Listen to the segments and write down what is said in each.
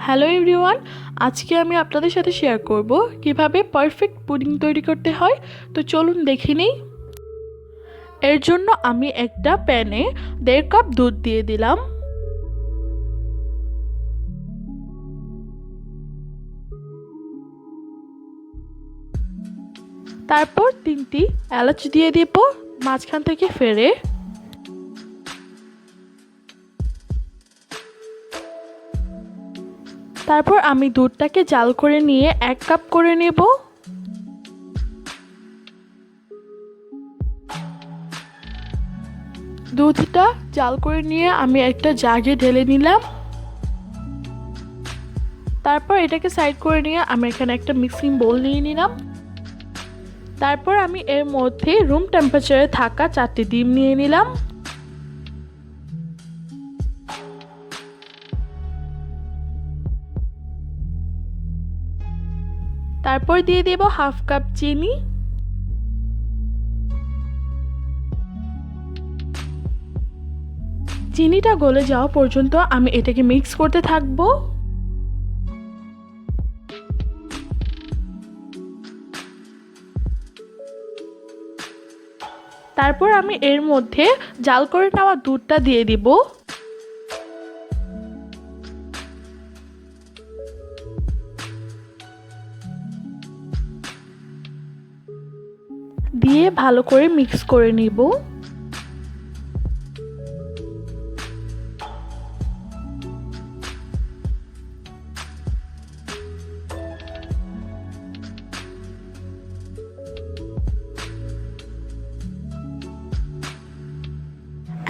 Hello everyone, আজকে আমি আপনাদের সাথে শেয়ার করব কিভাবে পারফেক্ট পুডিং তৈরি করতে হয়। তো চলুন দেখে নিই। এর জন্য আমি একটা প্যানে 1.5 কাপ দুধ দিয়ে দিলাম। তারপর 3টি এলাচ দিয়ে দেব মাঝখান থেকে ফেড়ে। তারপর আমি দুধটাকে জাল করে নিয়ে 1 কাপ করে নেব। দুধটা জাল করে নিয়ে আমি একটা জাগে ঢেলে নিলাম। তারপর এটাকে সাইড করে নিয়ে আমি এখানে একটা মিক্সিং বোল নিয়ে নিলাম। তারপর আমি এর মধ্যে রুম টেম্পারেচারে থাকা 4টি ডিম নিয়ে নিলাম। তারপর দিয়ে দেব 1/2 কাপ চিনি। চিনিটা গলে যাওয়া পর্যন্ত আমি এটাকে মিক্স করতে থাকবো। তারপর আমি এর মধ্যে জাল করে নেওয়া দুধটা দিয়ে দিব। দিয়ে ভালো করে মিক্স করে নিব।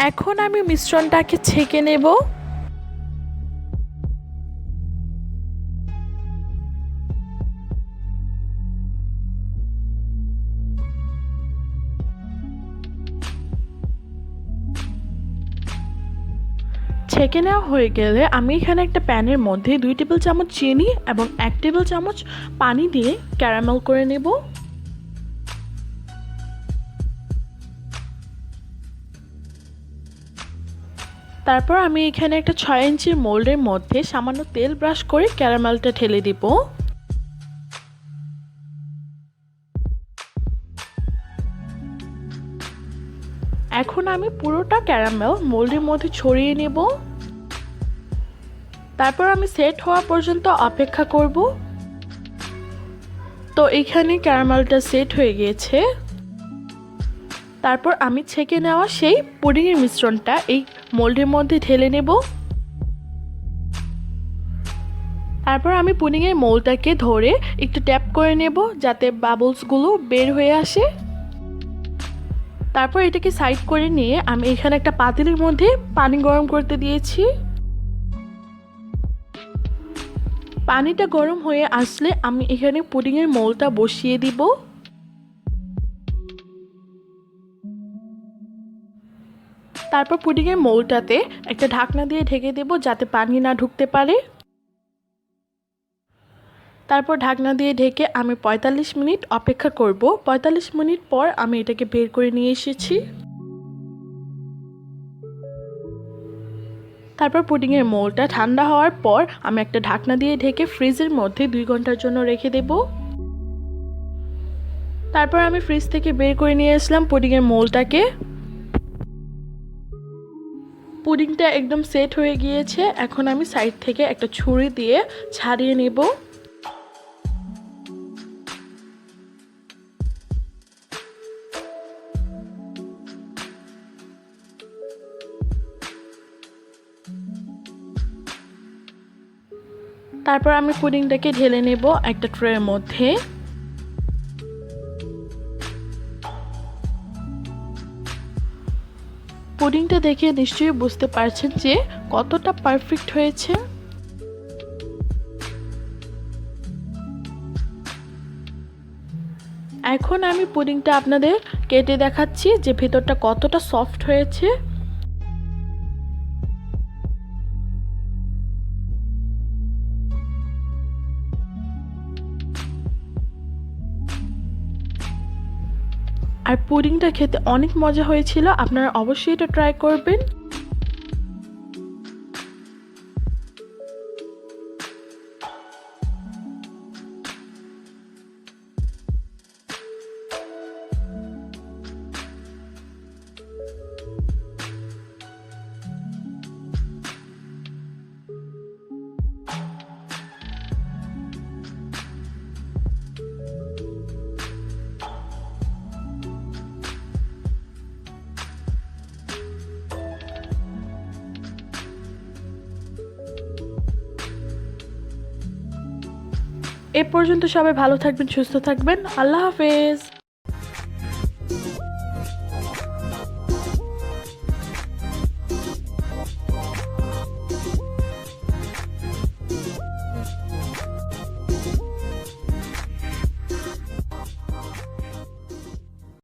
এখন আমি মিশ্রণটাকে ছেঁকে নেব। ছেঁকে নেওয়া হয়ে গেলে আমি এখানে একটা প্যানের মধ্যে 2 টেবিল চামচ চিনি এবং 1 টেবিল চামচ পানি দিয়ে ক্যারামেল করে নেব। তারপর আমি এখানে একটা 6 ইঞ্চির মোল্ডের মধ্যে সামান্য তেল ব্রাশ করে ক্যারামেলটা ঢেলে দিব। এখন আমি পুরোটা ক্যারামেল মোল্ডের মধ্যে ছড়িয়ে নেব। তারপর আমি সেট হওয়া পর্যন্ত অপেক্ষা করব। তো এখানে ক্যারামেলটা সেট হয়ে গিয়েছে। তারপর আমি ছেঁকে নেওয়া সেই পুডিংয়ের মিশ্রণটা এই মোল্ডের মধ্যে ঢেলে নেব। তারপর আমি পুডিংয়ের মোল্ডটাকে ধরে একটু ট্যাপ করে নেব যাতে বাবলসগুলো বের হয়ে আসে। তারপর এটাকে সাইড করে নিয়ে আমি এখানে একটা পাতিলের মধ্যে পানি গরম করতে দিয়েছি। পানিটা গরম হয়ে আসলে আমি এখানে পুডিংয়ের মোল্ডটা বসিয়ে দিব। তারপর পুডিংয়ের মোল্ডটাতে একটা ঢাকনা দিয়ে ঢেকে দেব যাতে পানি না ঢুকতে পারে। তারপর ঢাকনা দিয়ে ঢেকে আমি 45 মিনিট অপেক্ষা করব। 45 মিনিট পর আমি এটাকে বের করে নিয়ে এসেছি। তারপর পুডিংয়ের মোল্ডটা ঠান্ডা হওয়ার পর আমি একটা ঢাকনা দিয়ে ঢেকে ফ্রিজের মধ্যে 2 ঘন্টার জন্য রেখে দেব। তারপর আমি ফ্রিজ থেকে বের করে নিয়ে আসলাম পুডিংয়ের মোল্ডটাকে। পুডিংটা একদম সেট হয়ে গিয়েছে। এখন আমি সাইড থেকে একটা ছুরি দিয়ে ছাড়িয়ে নেব। তারপর আমি পুডিংটাকে ঢেলে নেব একটা ট্রের মধ্যে। পুডিংটা দেখে নিশ্চয়ই বুঝতে পারছেন যে কতটা পারফেক্ট হয়েছে। এখন আমি পুডিংটা আপনাদের কেটে দেখাচ্ছি যে ভেতরটা কতটা সফট হয়েছে। আর পুডিংটা খেতে অনেক মজা হয়েছিল। আপনারা অবশ্যই এটা ট্রাই করবেন। এ পর্যন্ত সবাই ভালো থাকবেন, সুস্থ থাকবেন। আল্লাহ হাফেজ।